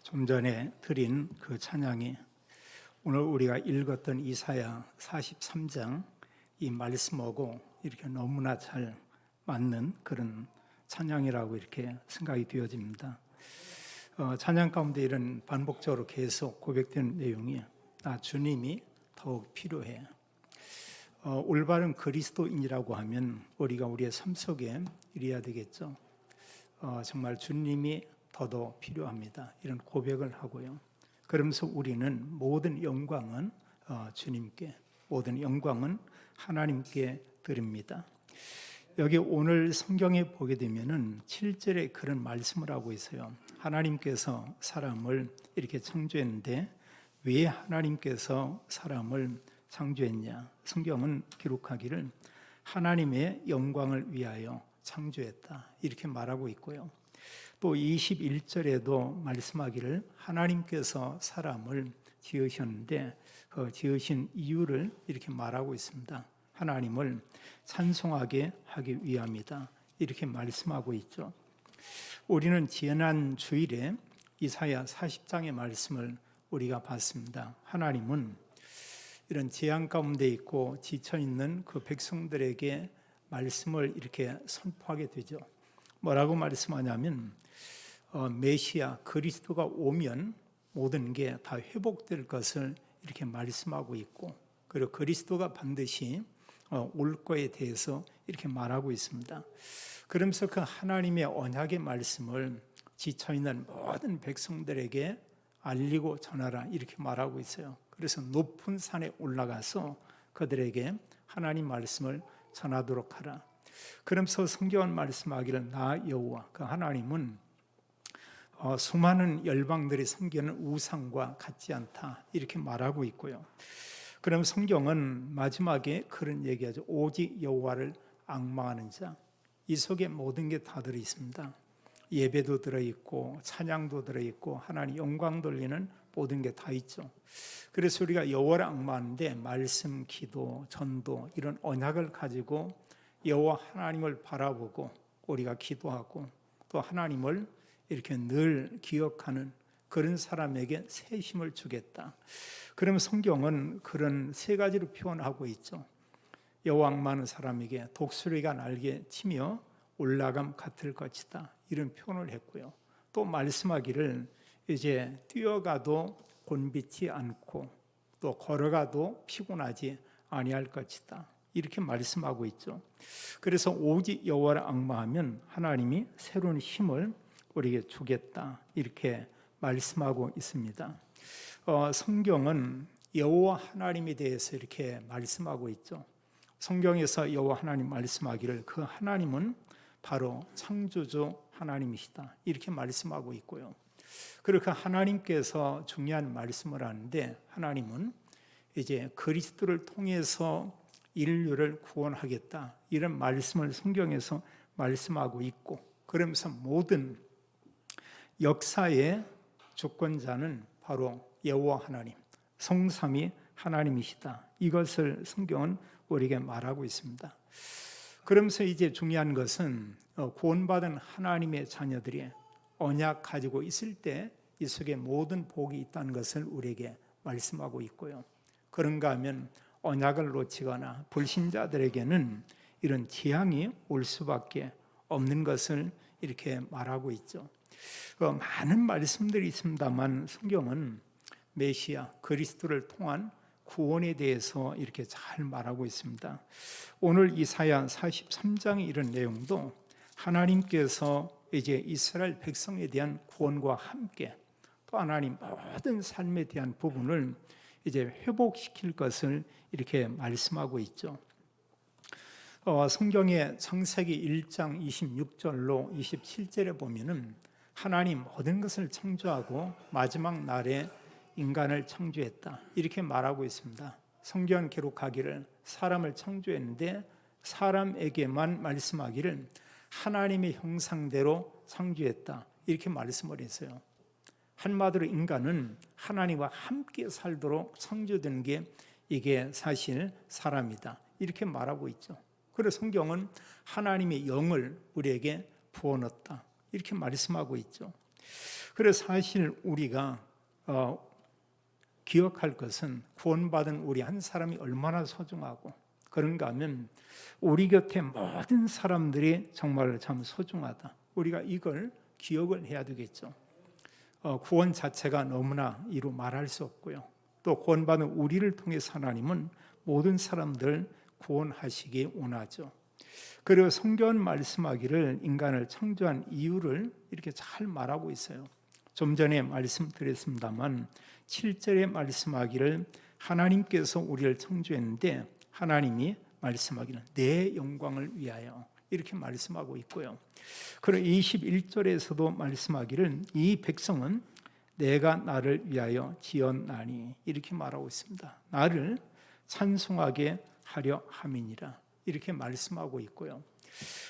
좀 전에 드린 그 찬양이 오늘 우리가 읽었던 이사야 43장 이 말씀하고 이렇게 너무나 잘 맞는 그런 찬양이라고 이렇게 생각이 되어집니다. 찬양 가운데 이런 반복적으로 계속 고백되는 내용이 주님이 더욱 필요해. 올바른 그리스도인이라고 하면 우리가 우리의 삶 속에 이래야 되겠죠. 정말 주님이 더더 필요합니다. 이런 고백을 하고요. 그러면서 우리는 모든 영광은 주님께, 모든 영광은 하나님께 드립니다. 여기 오늘 성경에 보게 되면은 7절에 그런 말씀을 하고 있어요. 하나님께서 사람을 이렇게 창조했는데 왜 하나님께서 사람을 창조했냐? 성경은 기록하기를 하나님의 영광을 위하여 창조했다 이렇게 말하고 있고요. 또 21절에도 말씀하기를 하나님께서 사람을 지으셨는데 그 지으신 이유를 이렇게 말하고 있습니다. 하나님을 찬송하게 하기 위함이다 이렇게 말씀하고 있죠. 우리는 지난 주일에 이사야 40장의 말씀을 우리가 봤습니다. 하나님은 이런 재앙 가운데 있고 지쳐있는 그 백성들에게 말씀을 이렇게 선포하게 되죠. 뭐라고 말씀하냐면 메시아 그리스도가 오면 모든 게 다 회복될 것을 이렇게 말씀하고 있고, 그리고 그리스도가 반드시 올 거에 대해서 이렇게 말하고 있습니다. 그러면서 그 하나님의 언약의 말씀을 지쳐있는 모든 백성들에게 알리고 전하라 이렇게 말하고 있어요. 그래서 높은 산에 올라가서 그들에게 하나님 말씀을 전하도록 하라. 그러면서 성경은 말씀하기를 나 여호와 그 하나님은 수많은 열방들이 섬기는 우상과 같지 않다 이렇게 말하고 있고요. 그럼 성경은 마지막에 그런 얘기하죠. 오직 여호와를 앙망하는 자. 이 속에 모든 게 다 들어있습니다. 예배도 들어있고 찬양도 들어있고 하나님 영광 돌리는 모든 게 다 있죠. 그래서 우리가 여호와를 앙망하는데 말씀, 기도, 전도 이런 언약을 가지고 여호와 하나님을 바라보고 우리가 기도하고 또 하나님을 이렇게 늘 기억하는 그런 사람에게 새 힘을 주겠다. 그러면 성경은 그런 세 가지로 표현하고 있죠. 여호와 앙망하는 사람에게 독수리가 날개 치며 올라감 같을 것이다 이런 표현을 했고요. 또 말씀하기를 이제 뛰어가도 곤비지 않고 또 걸어가도 피곤하지 아니할 것이다 이렇게 말씀하고 있죠. 그래서 오직 여호와를 앙망하면 하나님이 새로운 힘을 우리에게 주겠다 이렇게 말씀하고 있습니다. 성경은 여호와 하나님에 대해서 이렇게 말씀하고 있죠. 성경에서 여호와 하나님 말씀하기를 그 하나님은 바로 창조주 하나님이시다 이렇게 말씀하고 있고요. 그리고 그 하나님께서 중요한 말씀을 하는데 하나님은 이제 그리스도를 통해서 인류를 구원하겠다 이런 말씀을 성경에서 말씀하고 있고, 그러면서 모든 역사의 주권자는 바로 여호와 하나님, 성삼위 하나님이시다 이것을 성경은 우리에게 말하고 있습니다. 그러면서 이제 중요한 것은 구원받은 하나님의 자녀들이 언약 가지고 있을 때 이 속에 모든 복이 있다는 것을 우리에게 말씀하고 있고요. 그런가 하면 언약을 놓치거나 불신자들에게는 이런 재앙이 올 수밖에 없는 것을 이렇게 말하고 있죠. 많은 말씀들이 있습니다만 성경은 메시아 그리스도를 통한 구원에 대해서 이렇게 잘 말하고 있습니다. 오늘 이사야 43장의 이런 내용도 하나님께서 이제 이스라엘 백성에 대한 구원과 함께 또 하나님 모든 삶에 대한 부분을 이제 회복시킬 것을 이렇게 말씀하고 있죠. 성경의 창세기 1장 26절로 27절에 보면은 하나님 모든 것을 창조하고 마지막 날에 인간을 창조했다 이렇게 말하고 있습니다. 성경 기록하기를 사람을 창조했는데 사람에게만 말씀하기를 하나님의 형상대로 창조했다 이렇게 말씀을 했어요. 한마디로 인간은 하나님과 함께 살도록 창조된 게 이게 사실 사람이다 이렇게 말하고 있죠. 그래서 성경은 하나님의 영을 우리에게 부어넣었다 이렇게 말씀하고 있죠. 그래서 사실 우리가 기억할 것은 구원받은 우리 한 사람이 얼마나 소중하고 그런가 하면 우리 곁에 모든 사람들이 정말 참 소중하다. 우리가 이걸 기억을 해야 되겠죠. 구원 자체가 너무나 이루 말할 수 없고요. 또 구원받은 우리를 통해서 하나님은 모든 사람들 구원하시기 원하죠. 그리고 성경은 말씀하기를 인간을 창조한 이유를 이렇게 잘 말하고 있어요. 좀 전에 말씀드렸습니다만 7절에 말씀하기를 하나님께서 우리를 창조했는데 하나님이 말씀하기를 내 영광을 위하여 이렇게 말씀하고 있고요. 그리고 21절에서도 말씀하기를 이 백성은 내가 나를 위하여 지었나니 이렇게 말하고 있습니다. 나를 찬송하게 하려 함이니라 이렇게 말씀하고 있고요.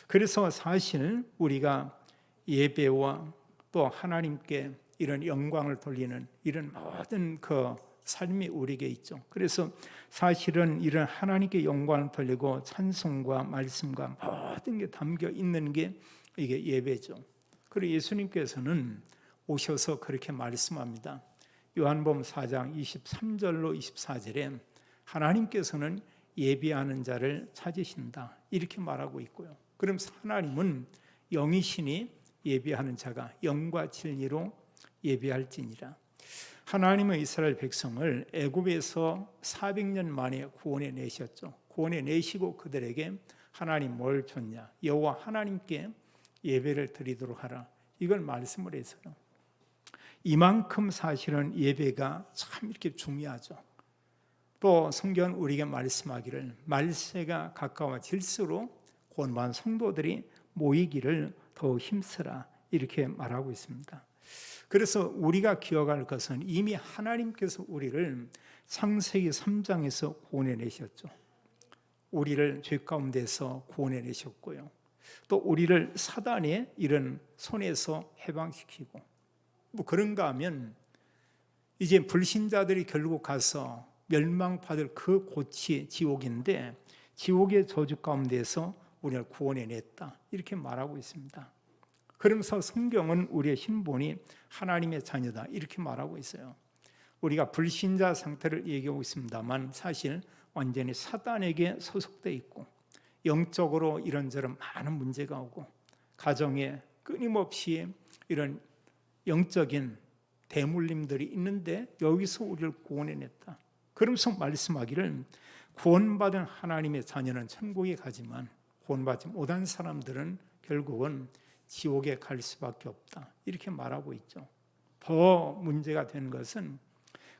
그래서 사실 우리가 예배와 또 하나님께 이런 영광을 돌리는 이런 모든 그 삶이 우리에게 있죠. 그래서 사실은 이런 하나님께 영광을 돌리고 찬송과 말씀과 모든 게 담겨 있는 게 이게 예배죠. 그리고 예수님께서는 오셔서 그렇게 말씀합니다. 요한복음 4장 23절로 24절에 하나님께서는 예배하는 자를 찾으신다 이렇게 말하고 있고요. 그럼 하나님은 영이시니 예배하는 자가 영과 진리로 예배할지니라. 하나님은 이스라엘 백성을 애굽에서 400년 만에 구원해 내셨죠. 구원해 내시고 그들에게 하나님 뭘 줬냐? 여호와 하나님께 예배를 드리도록 하라. 이걸 말씀을 했어요. 이만큼 사실은 예배가 참 이렇게 중요하죠. 또 성경은 우리에게 말씀하기를 말세가 가까워질수록 구원받은 성도들이 모이기를 더 힘쓰라 이렇게 말하고 있습니다. 그래서 우리가 기억할 것은 이미 하나님께서 우리를 창세기 3장에서 구원해 내셨죠. 우리를 죄 가운데서 구원해 내셨고요. 또 우리를 사단의 이런 손에서 해방시키고 뭐 그런가 하면 이제 불신자들이 결국 가서 멸망받을 그 곳이 지옥인데 지옥의 저주 가운데서 우리를 구원해 냈다 이렇게 말하고 있습니다. 그러면서 성경은 우리의 신분이 하나님의 자녀다 이렇게 말하고 있어요. 우리가 불신자 상태를 얘기하고 있습니다만 사실 완전히 사단에게 소속돼 있고 영적으로 이런저런 많은 문제가 오고 가정에 끊임없이 이런 영적인 대물림들이 있는데 여기서 우리를 구원해냈다. 그러면서 말씀하기를 구원받은 하나님의 자녀는 천국에 가지만 구원받지 못한 사람들은 결국은 지옥에 갈 수밖에 없다. 이렇게 말하고 있죠. 더 문제가 된 것은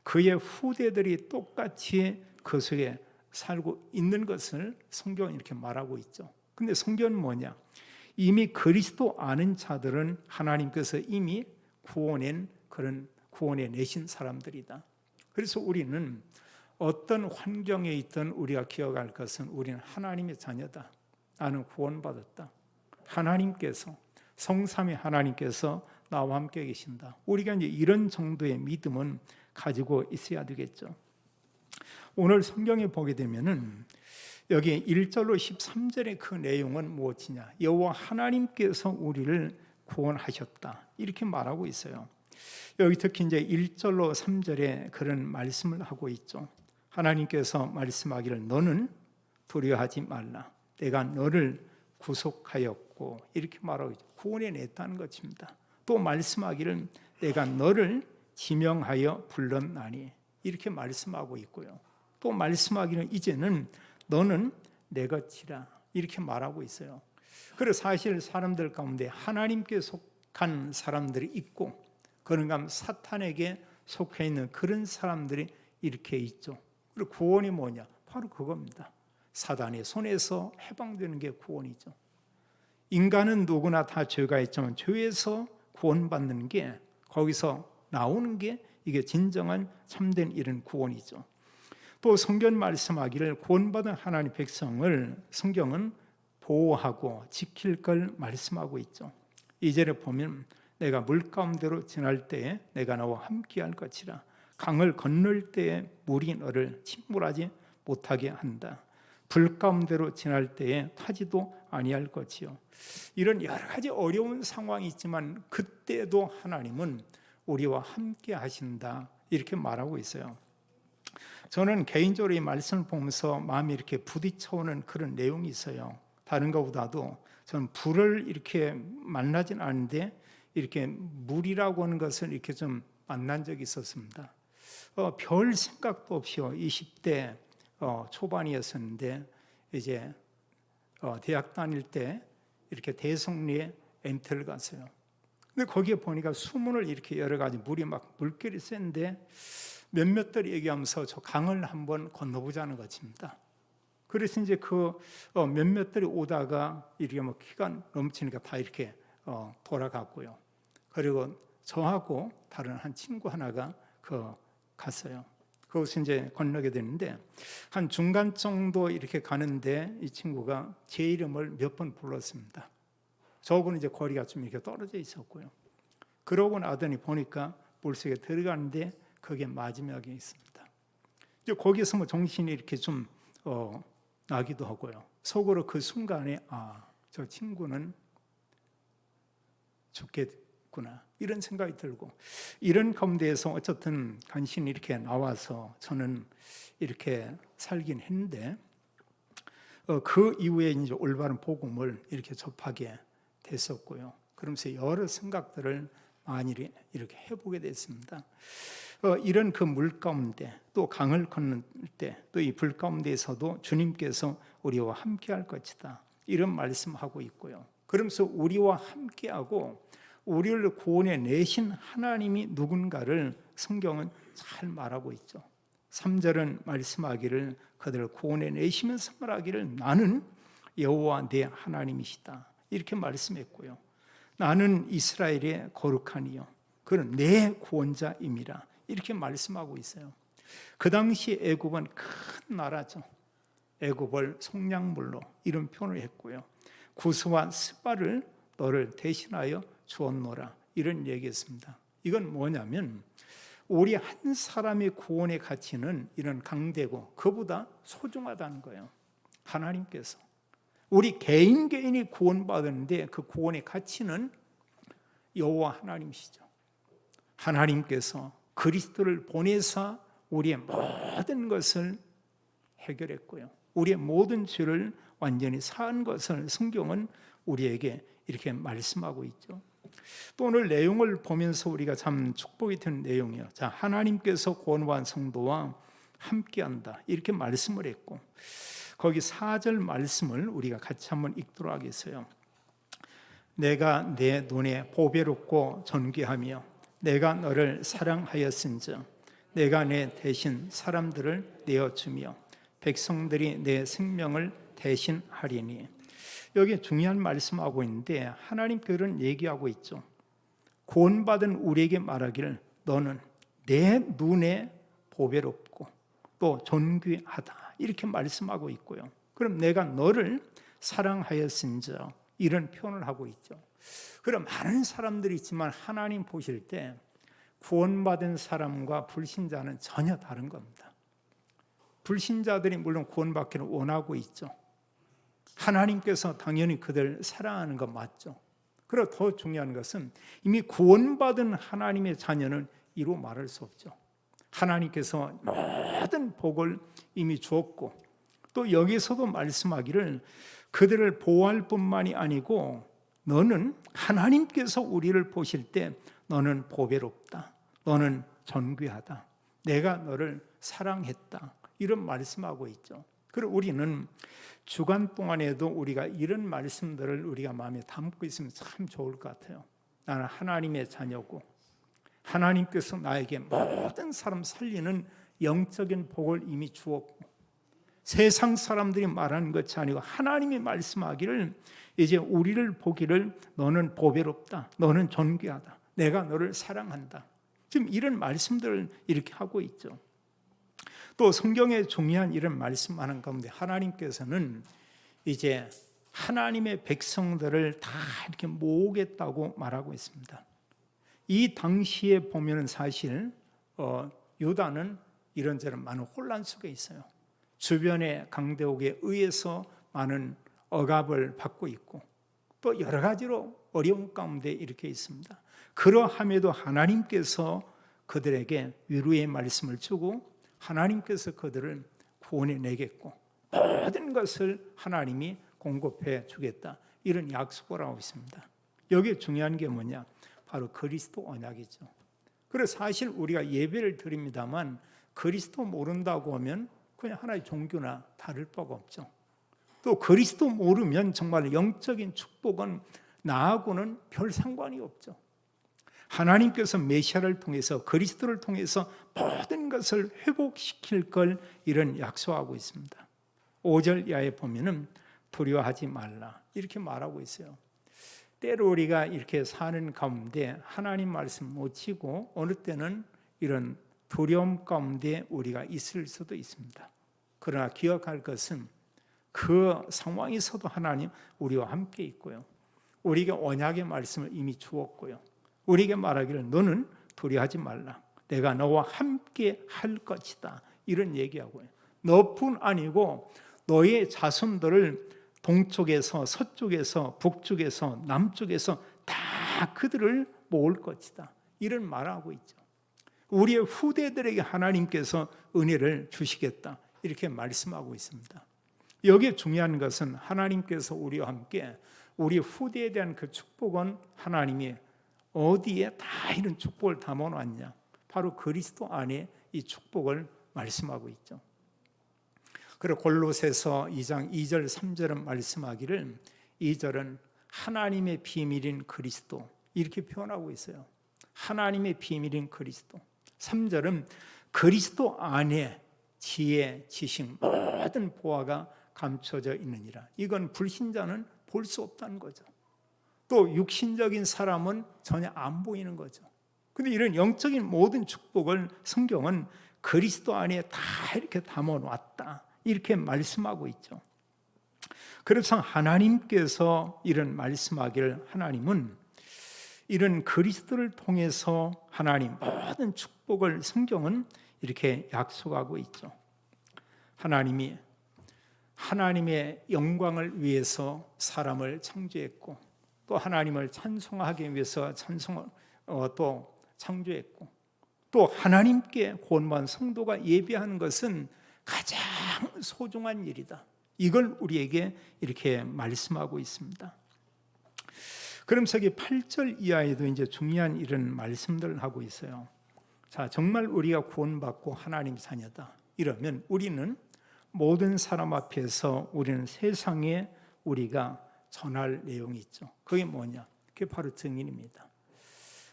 그의 후대들이 똑같이 그 속에 살고 있는 것을 성경은 이렇게 말하고 있죠. 근데 성경은 뭐냐? 이미 그리스도 아는 자들은 하나님께서 이미 구원해 내신 사람들이다. 그래서 우리는 어떤 환경에 있든 우리가 기억할 것은 우리는 하나님의 자녀다. 나는 구원받았다. 하나님께서 성삼위 하나님께서 나와 함께 계신다. 우리가 이제 이런 정도의 믿음은 가지고 있어야 되겠죠. 오늘 성경에 보게 되면은 여기 1절로 13절의 그 내용은 무엇이냐? 여호와 하나님께서 우리를 구원하셨다. 이렇게 말하고 있어요. 여기 특히 이제 1절로 3절에 그런 말씀을 하고 있죠. 하나님께서 말씀하기를 너는 두려워하지 말라. 내가 너를 구속하였고 이렇게 말하고 있죠. 구원해 냈다는 것입니다. 또 말씀하기를 내가 너를 지명하여 불렀나니 이렇게 말씀하고 있고요. 또 말씀하기는 이제는 너는 내 것이라 이렇게 말하고 있어요. 그래서 사실 사람들 가운데 하나님께 속한 사람들이 있고 그런가 하면 사탄에게 속해 있는 그런 사람들이 이렇게 있죠. 그리고 구원이 뭐냐? 바로 그겁니다. 사단의 손에서 해방되는 게 구원이죠. 인간은 누구나 다 죄가 있지만 죄에서 구원받는 게 거기서 나오는 게 이게 진정한 참된 이런 구원이죠. 또 성경 말씀하기를 구원받은 하나님 백성을 성경은 보호하고 지킬 걸 말씀하고 있죠. 2절에 보면 내가 물 가운데로 지날 때에 내가 너와 함께할 것이라 강을 건널 때에 물이 너를 침몰하지 못하게 한다. 불 가운데로 지날 때에 타지도 아니할 것이요. 이런 여러 가지 어려운 상황이 있지만 그때도 하나님은 우리와 함께 하신다 이렇게 말하고 있어요. 저는 개인적으로 이 말씀을 보면서 마음이 이렇게 부딪혀오는 그런 내용이 있어요. 다른 것보다도 저는 불을 이렇게 만나진 않은데 이렇게 물이라고 하는 것을 이렇게 좀 만난 적이 있었습니다. 별 생각도 없이요. 20대 초반이었었는데 이제 대학 다닐 때 이렇게 대성리에 MT를 갔어요. 근데 거기에 보니까 수문을 이렇게 여러 가지 물이 막 물결이 센데 몇몇들이 얘기하면서 저 강을 한번 건너보자는 것입니다. 그래서 이제 그 몇몇들이 오다가 이렇게 뭐 키가 넘치니까 다 이렇게 돌아갔고요. 그리고 저하고 다른 한 친구 하나가 갔어요. 그것을 이제 건너게 되는데 한 중간 정도 이렇게 가는데 이 친구가 제 이름을 몇 번 불렀습니다. 저하고는 이제 거리가 좀 이렇게 떨어져 있었고요. 그러고 나더니 보니까 물속에 들어가는데 그게 마지막에 있습니다. 이제 거기서 뭐 정신이 이렇게 좀 나기도 하고요. 속으로 그 순간에 저 친구는 죽겠구나 이런 생각이 들고 이런 가운데에서 어쨌든 간신히 이렇게 나와서 저는 이렇게 살긴 했는데 그 이후에 이제 올바른 복음을 이렇게 접하게 됐었고요. 그러면서 여러 생각들을 많이 이렇게 해보게 됐습니다. 이런 그 물 가운데 또 강을 건널 때 또 이 불 가운데에서도 주님께서 우리와 함께할 것이다 이런 말씀하고 있고요. 그러면서 우리와 함께하고 우리를 구원해 내신 하나님이 누군가를 성경은 잘 말하고 있죠. 3절은 말씀하기를 그들을 구원해 내시면서 말하기를 나는 여호와 내 하나님이시다 이렇게 말씀했고요. 나는 이스라엘의 거룩한 이요 그는 내 구원자임이라 이렇게 말씀하고 있어요. 그 당시 애굽은 큰 나라죠. 애굽을 속량물로 이런 표현을 했고요. 구스와 스바를 너를 대신하여 주었노라 이런 얘기했습니다. 이건 뭐냐면 우리 한 사람의 구원의 가치는 이런 강대고 그보다 소중하다는 거예요. 하나님께서 우리 개인이 구원받았는데 그 구원의 가치는 여호와 하나님이시죠. 하나님께서 그리스도를 보내사 우리의 모든 것을 해결했고요. 우리의 모든 죄를 완전히 사한 것을 성경은 우리에게 이렇게 말씀하고 있죠. 또 오늘 내용을 보면서 우리가 참 축복이 되는 내용이에요. 자, 하나님께서 구원받은 성도와 함께한다 이렇게 말씀을 했고 거기 4절 말씀을 우리가 같이 한번 읽도록 하겠어요. 내가 내 눈에 보배롭고 존귀하며 내가 너를 사랑하였은즉 내가 내 대신 사람들을 내어주며 백성들이 내 생명을 대신하리니 여기 중요한 말씀하고 있는데 하나님께서 그런 얘기하고 있죠. 구원받은 우리에게 말하기를 너는 내 눈에 보배롭고 또 존귀하다 이렇게 말씀하고 있고요. 그럼 내가 너를 사랑하였은즉 이런 표현을 하고 있죠. 그럼 많은 사람들이 있지만 하나님 보실 때 구원받은 사람과 불신자는 전혀 다른 겁니다. 불신자들이 물론 구원받기를 원하고 있죠. 하나님께서 당연히 그들 사랑하는 거 맞죠. 그리고 더 중요한 것은 이미 구원받은 하나님의 자녀는 이루 말할 수 없죠. 하나님께서 모든 복을 이미 주었고 또 여기서도 말씀하기를 그들을 보호할 뿐만이 아니고 너는 하나님께서 우리를 보실 때 너는 보배롭다. 너는 존귀하다. 내가 너를 사랑했다. 이런 말씀하고 있죠. 그리고 우리는 주간 동안에도 우리가 이런 말씀들을 우리가 마음에 담고 있으면 참 좋을 것 같아요. 나는 하나님의 자녀고 하나님께서 나에게 모든 사람 살리는 영적인 복을 이미 주었고 세상 사람들이 말하는 것이 아니고 하나님이 말씀하기를 이제 우리를 보기를 너는 보배롭다. 너는 존귀하다. 내가 너를 사랑한다. 지금 이런 말씀들을 이렇게 하고 있죠. 또 성경에 중요한 이런 말씀하는 가운데 하나님께서는 이제 하나님의 백성들을 다 이렇게 모으겠다고 말하고 있습니다. 이 당시에 보면은 사실 유다는 이런저런 많은 혼란 속에 있어요. 주변의 강대국에 의해서 많은 억압을 받고 있고 또 여러 가지로 어려운 가운데 이렇게 있습니다. 그러함에도 하나님께서 그들에게 위로의 말씀을 주고 하나님께서 그들을 구원해 내겠고 모든 것을 하나님이 공급해 주겠다, 이런 약속을 하고 있습니다. 여기에 중요한 게 뭐냐? 바로 그리스도 언약이죠. 그래서 사실 우리가 예배를 드립니다만 그리스도 모른다고 하면 그냥 하나의 종교나 다를 바가 없죠. 또 그리스도 모르면 정말 영적인 축복은 나하고는 별 상관이 없죠. 하나님께서 메시아를 통해서 그리스도를 통해서 모든 것을 회복시킬 걸 이런 약속하고 있습니다. 5절 이하에 보면은 두려워하지 말라 이렇게 말하고 있어요. 때로 우리가 이렇게 사는 가운데 하나님 말씀 놓치고 어느 때는 이런 두려움 가운데 우리가 있을 수도 있습니다. 그러나 기억할 것은 그 상황에서도 하나님 우리와 함께 있고요. 우리에게 언약의 말씀을 이미 주었고요. 우리에게 말하기를 너는 두려워하지 말라. 내가 너와 함께 할 것이다. 이런 얘기하고요. 너뿐 아니고 너의 자손들을 동쪽에서 서쪽에서 북쪽에서 남쪽에서 다 그들을 모을 것이다. 이런 말을 하고 있죠. 우리의 후대들에게 하나님께서 은혜를 주시겠다. 이렇게 말씀하고 있습니다. 여기에 중요한 것은 하나님께서 우리와 함께 우리 후대에 대한 그 축복은 하나님이 어디에 다 이런 축복을 담아놨냐? 바로 그리스도 안에 이 축복을 말씀하고 있죠. 그리고 골로새서 2장 2절 3절은 말씀하기를 2절은 하나님의 비밀인 그리스도 이렇게 표현하고 있어요. 하나님의 비밀인 그리스도. 3절은 그리스도 안에 지혜, 지식, 모든 보화가 감춰져 있느니라. 이건 불신자는 볼 수 없다는 거죠. 또 육신적인 사람은 전혀 안 보이는 거죠. 근데 이런 영적인 모든 축복을 성경은 그리스도 안에 다 이렇게 담아놨다. 이렇게 말씀하고 있죠. 그래서 하나님께서 이런 말씀하기를 하나님은 이런 그리스도를 통해서 하나님 모든 축복을 성경은 이렇게 약속하고 있죠. 하나님이 하나님의 영광을 위해서 사람을 창조했고 또 하나님을 찬송하기 위해서 또 창조했고 또 하나님께 구원받은 성도가 예배하는 것은 가장 소중한 일이다. 이걸 우리에게 이렇게 말씀하고 있습니다. 그럼 저기 8절 이하에도 이제 중요한 이런 말씀들을 하고 있어요. 자, 정말 우리가 구원받고 하나님 자녀다. 이러면 우리는 모든 사람 앞에서 우리는 세상에 우리가 전할 내용이 있죠. 그게 뭐냐? 그게 바로 증인입니다.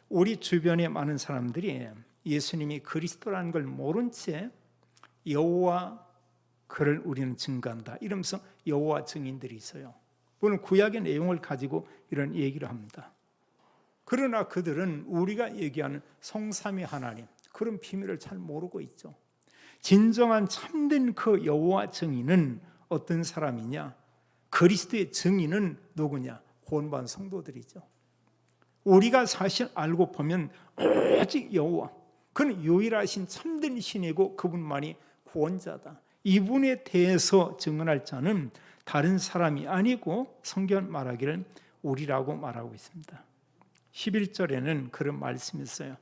우리 주변에 많은 사람들이 예수님이 그리스도라는 걸 모른 채 여호와 그를 우리는 증거한다 이러면서 여호와 증인들이 있어요. 물론 구약의 내용을 가지고 이런 얘기를 합니다. 그러나 그들은 우리가 얘기하는 성삼위 하나님 그런 비밀을 잘 모르고 있죠. 진정한 참된 그 여호와 증인은 어떤 사람이냐? 그리스도의 증인은 누구냐? 구원받은 성도들이죠. 우리가 사실 알고 보면 오직 여호와, 그는 유일하신 참된 신이고 그분만이 구원자다. 이분에 대해서 증언할 자는 다른 사람이 아니고 성경 말하기를 우리라고 말하고 있습니다. 11절에는 그런 말씀이 있어요.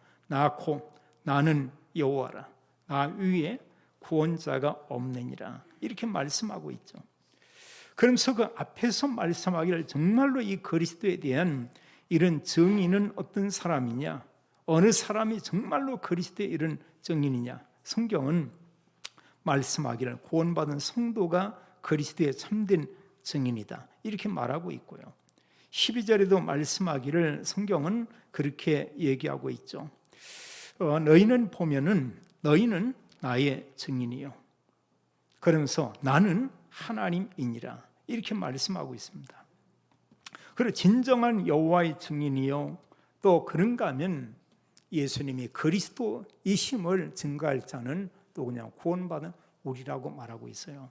나는 여호와라. 나 위에 구원자가 없느니라. 이렇게 말씀하고 있죠. 그러면서 그 앞에서 말씀하기를 정말로 이 그리스도에 대한 이런 증인은 어떤 사람이냐? 어느 사람이 정말로 그리스도의 이런 증인이냐? 성경은 말씀하기를 구원받은 성도가 그리스도의 참된 증인이다. 이렇게 말하고 있고요. 12절에도 말씀하기를 성경은 그렇게 얘기하고 있죠. 너희는 나의 증인이요. 그러면서 나는 하나님이니라. 이렇게 말씀하고 있습니다. 그리고 진정한 여호와의 증인이요. 또 그런가 하면 예수님이 그리스도이심을 증거할 자는 또 그냥 구원받은 우리라고 말하고 있어요.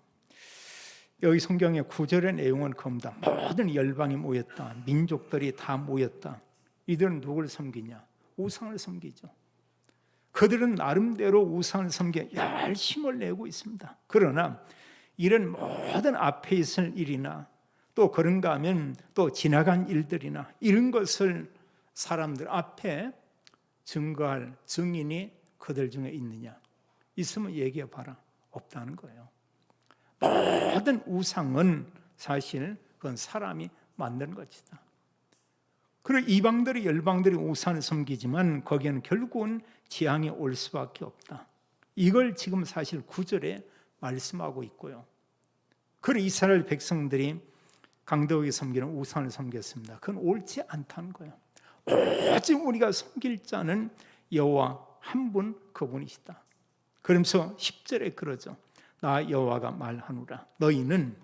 여기 성경의 9절의 내용은 겁니다. 모든 열방이 모였다. 민족들이 다 모였다. 이들은 누구를 섬기냐? 우상을 섬기죠. 그들은 나름대로 우상을 섬기에 열심을 내고 있습니다. 그러나 이런 모든 앞에 있을 일이나 또 그런가 하면 또 지나간 일들이나 이런 것을 사람들 앞에 증거할 증인이 그들 중에 있느냐? 있으면 얘기해 봐라. 없다는 거예요. 모든 우상은 사실 그건 사람이 만든 것이다. 그리고 이방들이 열방들이 우상을 섬기지만 거기에는 결국은 재앙이 올 수밖에 없다. 이걸 지금 사실 9절에 말씀하고 있고요. 그리고 이스라엘 백성들이 강도에게 섬기는 우상을 섬겼습니다. 그건 옳지 않다는 거예요. 오직 우리가 섬길 자는 여호와 한 분, 그분이시다. 그러면서 10절에 그러죠. 나 여호와가 말하노라. 너희는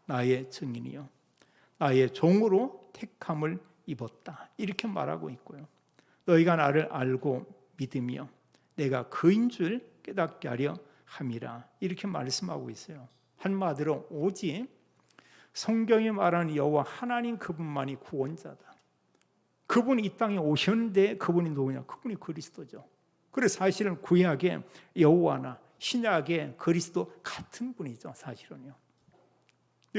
나의 증인이요 나의 종으로 택함을 입었다. 이렇게 말하고 있고요. 너희가 나를 알고 믿으며 내가 그인 줄 깨닫게 하려 함이라. 이렇게 말씀하고 있어요. 한마디로 오직 성경에 말하는 여호와 하나님 그분만이 구원자다. 그분이 이 땅에 오셨는데 그분이 누구냐? 그분이 그리스도죠. 그래서 사실은 구약의 여호와나 신약의 그리스도 같은 분이죠. 사실은요.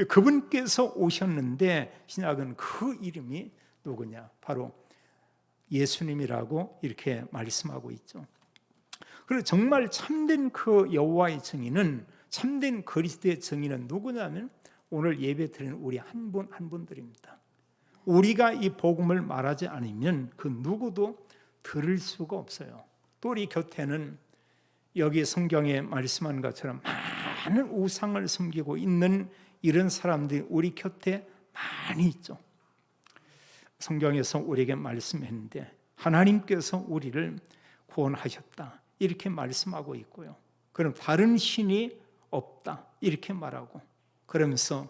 그분께서 오셨는데 신약은 그 이름이 누구냐? 바로 예수님이라고 이렇게 말씀하고 있죠. 그리고 정말 참된 그 여호와의 증인은, 참된 그리스도의 증인은 누구냐면 오늘 예배 드리는 우리 한 분 한 분들입니다. 우리가 이 복음을 말하지 않으면 그 누구도 들을 수가 없어요. 또 우리 곁에는 여기 성경에 말씀한 것처럼 많은 우상을 섬기고 있는 이런 사람들이 우리 곁에 많이 있죠. 성경에서 우리에게 말씀했는데 하나님께서 우리를 구원하셨다 이렇게 말씀하고 있고요. 그럼 다른 신이 없다 이렇게 말하고, 그러면서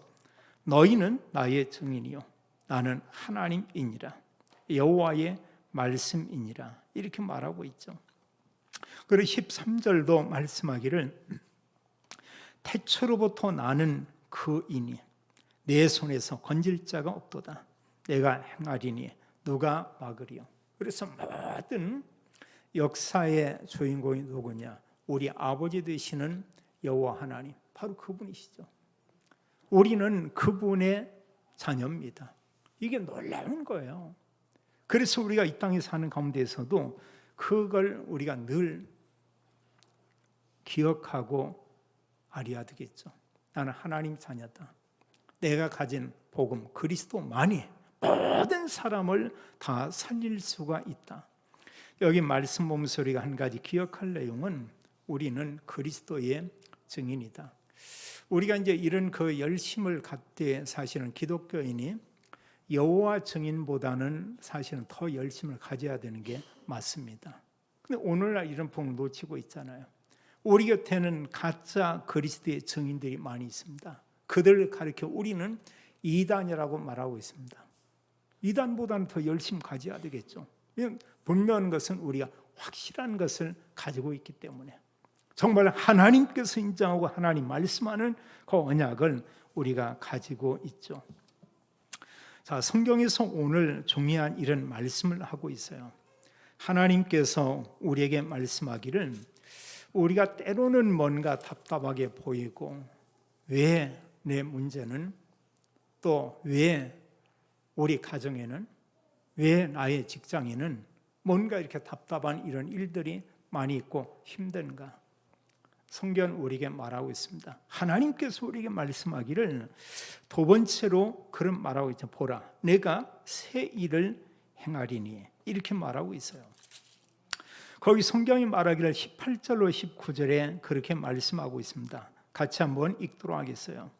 너희는 나의 증인이요 나는 하나님이니라 여호와의 말씀이니라 이렇게 말하고 있죠. 그리고 13절도 말씀하기를 태초로부터 나는 그이니 내 손에서 건질 자가 없도다. 내가 행하리니 누가 막으리요. 그래서 모든 역사의 주인공이 누구냐? 우리 아버지 되시는 여호와 하나님, 바로 그분이시죠. 우리는 그분의 자녀입니다. 이게 놀라운 거예요. 그래서 우리가 이 땅에 사는 가운데에서도 그걸 우리가 늘 기억하고 알아야 되겠죠. 나는 하나님 자녀다. 내가 가진 복음 그리스도만이 모든 사람을 다 살릴 수가 있다. 여기 말씀 보면서 우리가 한 가지 기억할 내용은 우리는 그리스도의 증인이다. 우리가 이제 이런 그 열심을 갖되 사실은 기독교인이 여호와 증인보다는 사실은 더 열심을 가져야 되는 게 맞습니다. 근데 오늘날 이런 복음을 놓치고 있잖아요. 우리 곁에는 가짜 그리스도의 증인들이 많이 있습니다. 그들을 가리켜 우리는 이단이라고 말하고 있습니다. 이단보다는 더 열심히 가져야 되겠죠. 분명한 것은 우리가 확실한 것을 가지고 있기 때문에 정말 하나님께서 인정하고 하나님 말씀하는 그 언약을 우리가 가지고 있죠. 자, 성경에서 오늘 중요한 이런 말씀을 하고 있어요. 하나님께서 우리에게 말씀하기를 우리가 때로는 뭔가 답답하게 보이고 왜 내 문제는, 또 왜 우리 가정에는, 왜 나의 직장에는 뭔가 이렇게 답답한 이런 일들이 많이 있고 힘든가? 성경은 우리에게 말하고 있습니다. 하나님께서 우리에게 말씀하기를 두 번째로 그런 말하고 있죠. 보라, 내가 새 일을 행하리니 이렇게 말하고 있어요. 거기 성경이 말하기를 18절로 19절에 그렇게 말씀하고 있습니다. 같이 한번 읽도록 하겠어요.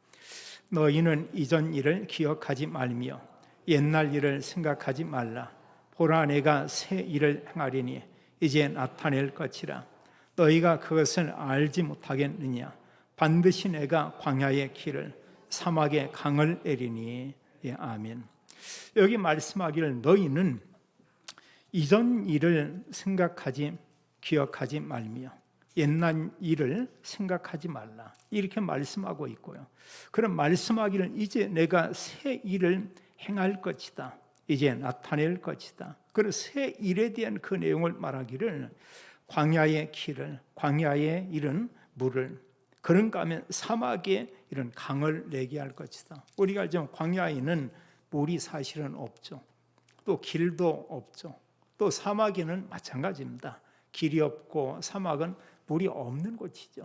너희는 이전 일을 기억하지 말며 옛날 일을 생각하지 말라. 보라, 내가 새 일을 행하리니 이제 나타낼 것이라. 너희가 그것을 알지 못하겠느냐? 반드시 내가 광야의 길을 사막의 강을 내리니. 예, 아멘. 여기 말씀하기를 너희는 이전 일을 생각하지 기억하지 말며 옛날 일을 생각하지 말라 이렇게 말씀하고 있고요. 그럼 말씀하기를 이제 내가 새 일을 행할 것이다. 이제 나타낼 것이다. 그리고 새 일에 대한 그 내용을 말하기를 광야의 길을, 광야의 일은 물을, 그런가 하면 사막에 이런 강을 내게 할 것이다. 우리가 지금 광야에는 물이 사실은 없죠. 또 길도 없죠. 또 사막에는 마찬가지입니다. 길이 없고 사막은 물이 없는 곳이죠.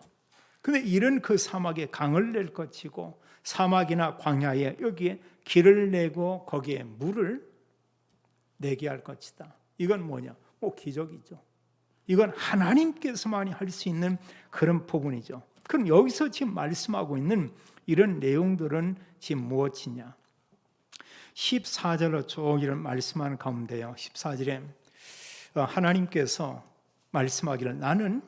근데 이런 그 사막에 강을 낼 것이고 사막이나 광야에 여기에 길을 내고 거기에 물을 내게 할 것이다. 이건 뭐냐? 꼭 기적이죠. 이건 하나님께서만이 할 수 있는 그런 부분이죠. 그럼 여기서 지금 말씀하고 있는 이런 내용들은 지금 무엇이냐? 14절로 쭉 이런 말씀하는 가운데요. 14절에 하나님께서 말씀하기를 나는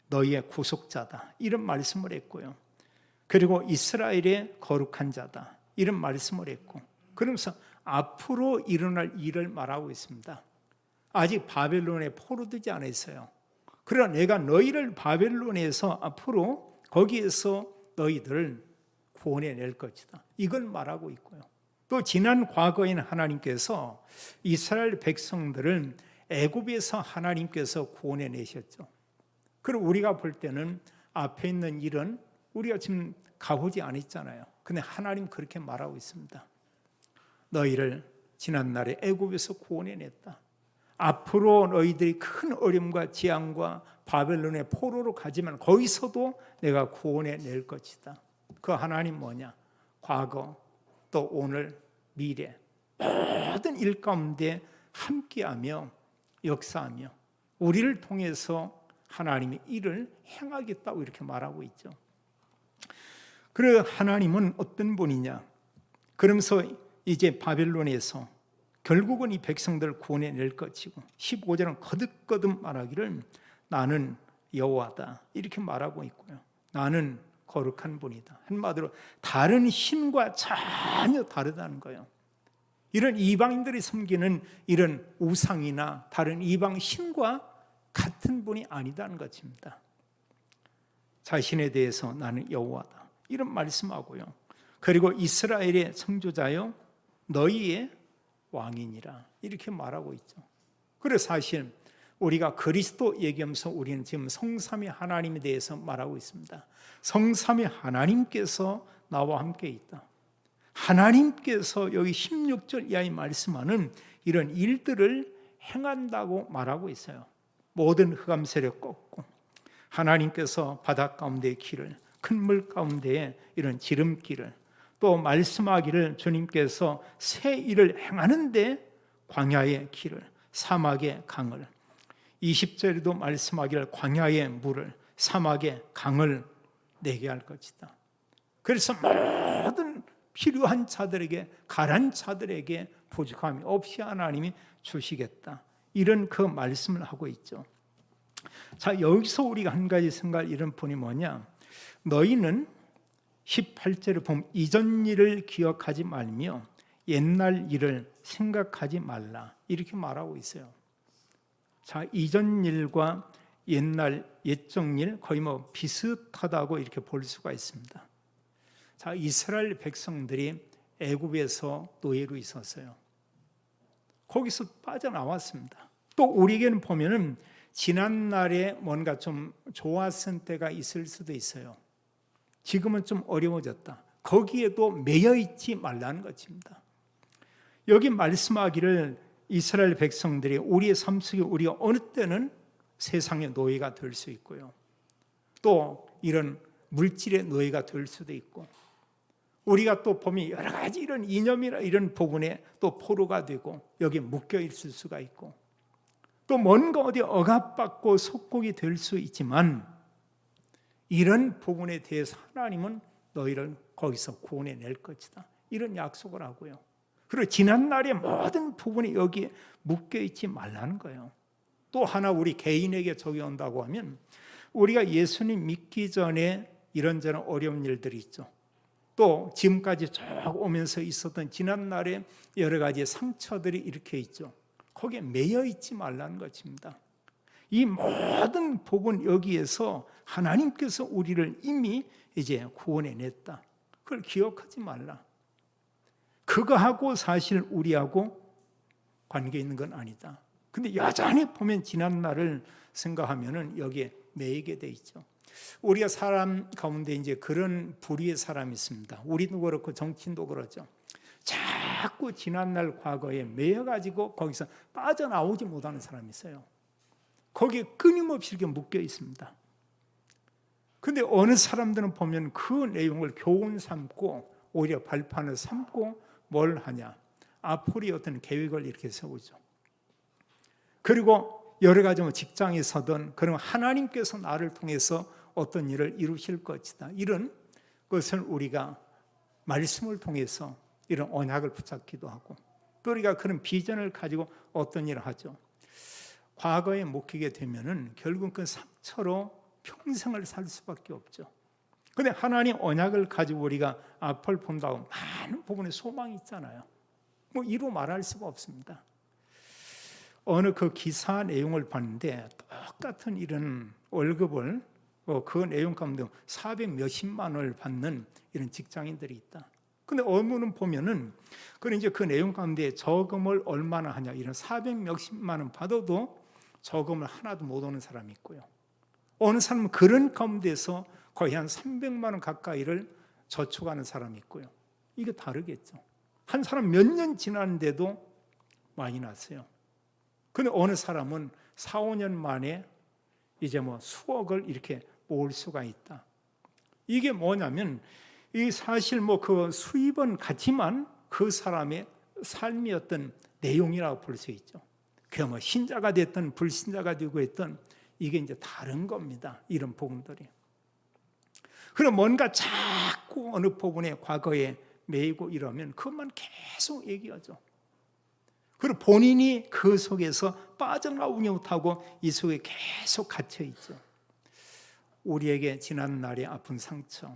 너희의 구속자다. 이런 말씀을 했고요. 그리고 이스라엘의 거룩한 자다. 이런 말씀을 했고, 그러면서 앞으로 일어날 일을 말하고 있습니다. 아직 바벨론에 포로되지 않았어요. 그러나 내가 너희를 바벨론에서 앞으로 거기에서 너희들을 구원해낼 것이다. 이걸 말하고 있고요. 또 지난 과거에는 하나님께서 이스라엘 백성들을 애굽에서 하나님께서 구원해내셨죠. 그리고 우리가 볼 때는 앞에 있는 일은 우리가 지금 가보지 않았잖아요. 근데 하나님 그렇게 말하고 있습니다. 너희를 지난날에 애굽에서 구원해냈다. 앞으로 너희들이 큰 어려움과 재앙과 바벨론의 포로로 가지만 거기서도 내가 구원해낼 것이다. 그 하나님 뭐냐? 과거 또 오늘 미래 모든 일 가운데 함께하며 역사하며 우리를 통해서 하나님의 일을 행하겠다고 이렇게 말하고 있죠. 그리고 하나님은 어떤 분이냐? 그러면서 이제 바벨론에서 결국은 이 백성들을 구원해낼 것이고 15절은 거듭거듭 말하기를 나는 여호와다 이렇게 말하고 있고요. 나는 거룩한 분이다. 한마디로 다른 신과 전혀 다르다는 거예요. 이런 이방인들이 섬기는 이런 우상이나 다른 이방 신과 같은 분이 아니다는 것입니다. 자신에 대해서 나는 여호와다 이런 말씀하고요. 그리고 이스라엘의 창조자여 너희의 왕이니라 이렇게 말하고 있죠. 그래서 사실 우리가 그리스도 얘기하면서 우리는 지금 성삼위 하나님에 대해서 말하고 있습니다. 성삼위 하나님께서 나와 함께 있다. 하나님께서 여기 16절 이하에 말씀하는 이런 일들을 행한다고 말하고 있어요. 모든 흑암 세력 꺾고 하나님께서 바다 가운데의 길을 큰 물 가운데에 이런 지름길을 또 말씀하기를 주님께서 새 일을 행하는데 광야의 길을 사막의 강을 20절에도 말씀하기를 광야의 물을 사막의 강을 내게 할 것이다. 그래서 모든 필요한 자들에게 가난 자들에게 부족함이 없이 하나님이 주시겠다. 이런 그 말씀을 하고 있죠. 자, 여기서 우리가 한 가지 생각할 이런 분이 뭐냐? 너희는 18절을 보면 이전 일을 기억하지 말며 옛날 일을 생각하지 말라 이렇게 말하고 있어요. 자, 이전 일과 옛날 옛적 일 거의 뭐 비슷하다고 이렇게 볼 수가 있습니다. 자, 이스라엘 백성들이 애굽에서 노예로 있었어요. 거기서 빠져나왔습니다. 또 우리에게는 보면은 지난날에 뭔가 좀 좋았을 때가 있을 수도 있어요. 지금은 좀 어려워졌다. 거기에도 매여 있지 말라는 것입니다. 여기 말씀하기를 이스라엘 백성들이 우리의 삶 속에 우리가 어느 때는 세상의 노예가 될 수 있고요. 또 이런 물질의 노예가 될 수도 있고 우리가 또 보면 여러 가지 이런 이념이나 이런 부분에 또 포로가 되고 여기에 묶여 있을 수가 있고 또 뭔가 어디 억압받고 속국이 될 수 있지만 이런 부분에 대해서 하나님은 너희를 거기서 구원해낼 것이다. 이런 약속을 하고요. 그리고 지난날의 모든 부분이 여기에 묶여있지 말라는 거예요. 또 하나 우리 개인에게 적용한다고 하면 우리가 예수님 믿기 전에 이런저런 어려운 일들이 있죠. 또 지금까지 쭉 오면서 있었던 지난날의 여러 가지 상처들이 이렇게 있죠. 거기에 매여 있지 말라는 것입니다. 이 모든 부분 여기에서 하나님께서 우리를 이미 이제 구원해냈다. 그걸 기억하지 말라. 그거하고 사실 우리하고 관계 있는 건 아니다. 근데 여전히 보면 지난 날을 생각하면은 여기에 매이게 돼 있죠. 우리가 사람 가운데 이제 그런 부류의 사람이 있습니다. 우리도 그렇고 정치인도 그러죠. 자꾸 지난날 과거에 매여가지고 거기서 빠져나오지 못하는 사람이 있어요. 거기에 끊임없이 이렇게 묶여 있습니다. 근데 어느 사람들은 보면 그 내용을 교훈 삼고 오히려 발판을 삼고 뭘 하냐, 앞으로의 어떤 계획을 이렇게 세우죠. 그리고 여러 가지 직장에서든 그러면 하나님께서 나를 통해서 어떤 일을 이루실 것이다, 이런 것을 우리가 말씀을 통해서 이런 언약을 붙잡기도 하고, 또 우리가 그런 비전을 가지고 어떤 일을 하죠. 과거에 묵히게 되면은 결국 그 상처로 평생을 살 수밖에 없죠. 그런데 하나님 언약을 가지고 우리가 앞을 본다고 많은 부분에 소망이 있잖아요. 뭐 이루 말할 수가 없습니다. 어느 그 기사 내용을 봤는데 똑같은 이런 월급을 그 내용 가운데 400 몇십만 원을 받는 이런 직장인들이 있다. 근데 어느는 보면은 이제 그 내용 가운데 저금을 얼마나 하냐, 이런 400 몇십만 원 받아도 저금을 하나도 못 오는 사람이 있고요. 어느 사람은 그런 가운데서 거의 한 300만 원 가까이를 저축하는 사람이 있고요. 이게 다르겠죠. 한 사람 몇 년 지났는데도 많이 났어요. 근데 어느 사람은 4, 5년 만에 이제 뭐 수억을 이렇게 모을 수가 있다. 이게 뭐냐면 이 사실 뭐 그 수입은 같지만 그 사람의 삶의 어떤 내용이라고 볼 수 있죠. 그 뭐 신자가 됐든 불신자가 되고 했든 이게 이제 다른 겁니다. 이런 복음들이. 그럼 뭔가 자꾸 어느 부분에 과거에 매이고 이러면 그것만 계속 얘기하죠. 그리고 본인이 그 속에서 빠져나오지 못하고 이 속에 계속 갇혀 있죠. 우리에게 지난 날의 아픈 상처,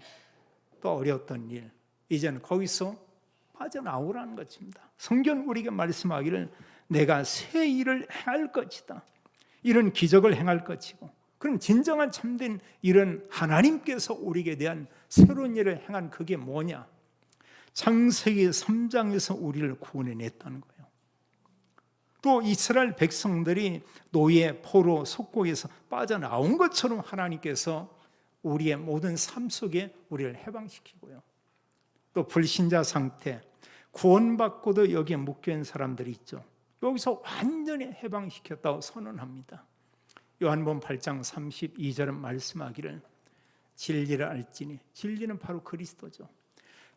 또 어려웠던 일, 이제는 거기서 빠져나오라는 것입니다. 성경 우리에게 말씀하기를 내가 새 일을 행할 것이다, 이런 기적을 행할 것이고, 그럼 진정한 참된 일은 하나님께서 우리에게 대한 새로운 일을 행한 그게 뭐냐? 창세기 3장에서 우리를 구원해냈다는 거예요. 또 이스라엘 백성들이 노예, 포로, 속국에서 빠져나온 것처럼 하나님께서 우리의 모든 삶 속에 우리를 해방시키고요. 또 불신자 상태, 구원받고도 여기에 묶여있는 사람들이 있죠. 여기서 완전히 해방시켰다고 선언합니다. 요한복음 8장 32절은 말씀하기를 진리를 알지니, 진리는 바로 그리스도죠.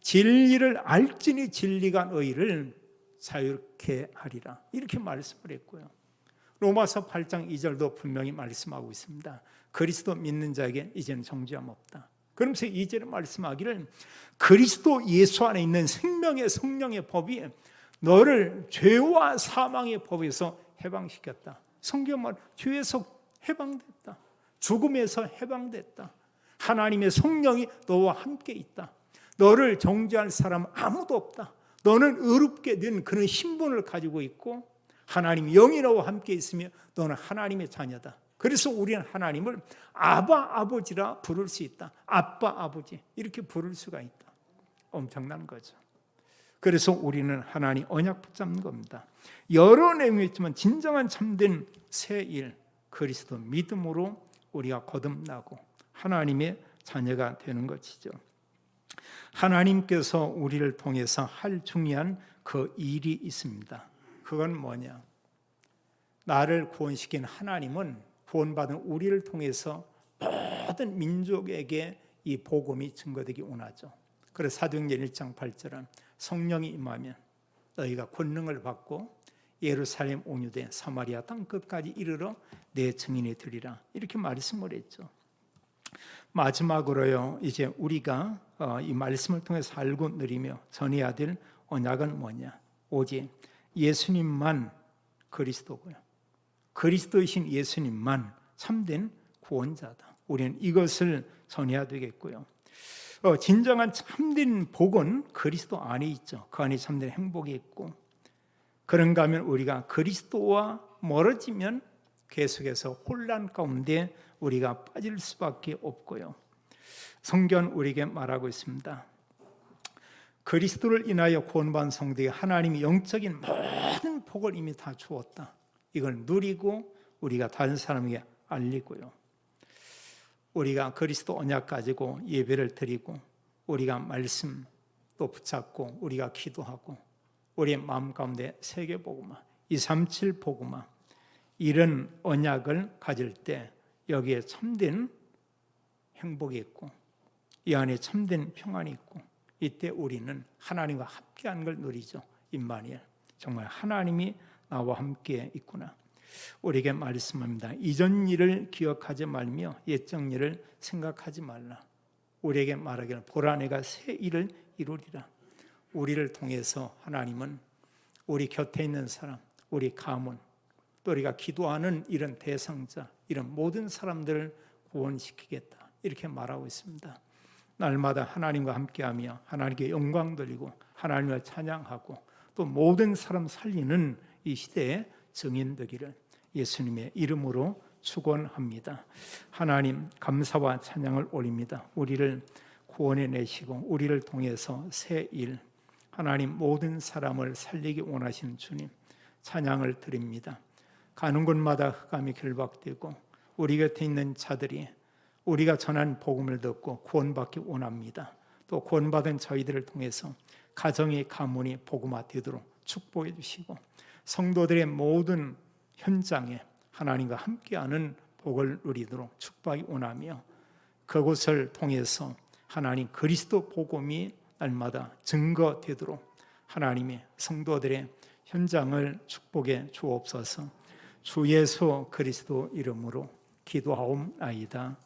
진리를 알지니 진리가 너희를 자유케 하리라, 이렇게 말씀을 했고요. 로마서 8장 2절도 분명히 말씀하고 있습니다. 그리스도 믿는 자에게 이제는 정죄함 없다. 그러면서 2절에 말씀하기를 그리스도 예수 안에 있는 생명의 성령의 법이 너를 죄와 사망의 법에서 해방시켰다. 성경 말 죄에서 해방됐다, 죽음에서 해방됐다, 하나님의 성령이 너와 함께 있다, 너를 정죄할 사람 아무도 없다, 너는 의롭게 된 그런 신분을 가지고 있고 하나님 영이 너와 함께 있으며 너는 하나님의 자녀다. 그래서 우리는 하나님을 아바 아버지라 부를 수 있다. 아빠 아버지 이렇게 부를 수가 있다. 엄청난 거죠. 그래서 우리는 하나님 언약 붙잡는 겁니다. 여러 내용이 있지만 진정한 참된 새 일, 그리스도 믿음으로 우리가 거듭나고 하나님의 자녀가 되는 것이죠. 하나님께서 우리를 통해서 할 중요한 그 일이 있습니다. 그건 뭐냐? 나를 구원시킨 하나님은 구원받은 우리를 통해서 모든 민족에게 이 복음이 증거되기 원하죠. 그래서 사도행전 1장 8절은 성령이 임하면 너희가 권능을 받고 예루살렘 온유대 사마리아 땅 끝까지 이르러 내 증인이 되리라, 이렇게 말씀을 했죠. 마지막으로요, 이제 우리가 이 말씀을 통해서 알고 누리며 전해야 될 언약은 뭐냐? 오직 예수님만 그리스도고요, 그리스도이신 예수님만 참된 구원자다. 우리는 이것을 전해야 되겠고요. 진정한 참된 복은 그리스도 안에 있죠. 그 안에 참된 행복이 있고, 그런가 하면 우리가 그리스도와 멀어지면 계속해서 혼란 가운데 우리가 빠질 수밖에 없고요. 성경 우리에게 말하고 있습니다. 그리스도를 인하여 구원받은 성도에게 하나님이 영적인 모든 복을 이미 다 주었다. 이걸 누리고 우리가 다른 사람에게 알리고요. 우리가 그리스도 언약 가지고 예배를 드리고 우리가 말씀 또 붙잡고 우리가 기도하고 우리의 마음 가운데 세계복음화 237 복음화 이런 언약을 가질 때 여기에 참된 행복이 있고 이 안에 참된 평안이 있고 이때 우리는 하나님과 함께하는 걸 누리죠. 임마누엘, 정말 하나님이 나와 함께 있구나. 우리에게 말씀합니다. 이전 일을 기억하지 말며 옛적 일을 생각하지 말라. 우리에게 말하기를 보라 내가 새 일을 이루리라. 우리를 통해서 하나님은 우리 곁에 있는 사람, 우리 가문, 또 우리가 기도하는 이런 대상자, 이런 모든 사람들을 구원시키겠다. 이렇게 말하고 있습니다. 날마다 하나님과 함께하며 하나님께 영광 돌리고 하나님을 찬양하고 또 모든 사람 살리는 이 시대의 증인되기를 예수님의 이름으로 축원합니다. 하나님 감사와 찬양을 올립니다. 우리를 구원해 내시고 우리를 통해서 새 일, 하나님 모든 사람을 살리기 원하시는 주님 찬양을 드립니다. 가는 곳마다 흑암이 결박되고 우리 곁에 있는 자들이 우리가 전한 복음을 듣고 구원받기 원합니다. 또 구원받은 저희들을 통해서 가정의 가문이 복음화되도록 축복해 주시고 성도들의 모든 현장에 하나님과 함께하는 복을 누리도록 축복하기 원하며 그곳을 통해서 하나님 그리스도 복음이 날마다 증거되도록 하나님의 성도들의 현장을 축복해 주옵소서. 주 예수 그리스도 이름으로 기도하옵나이다.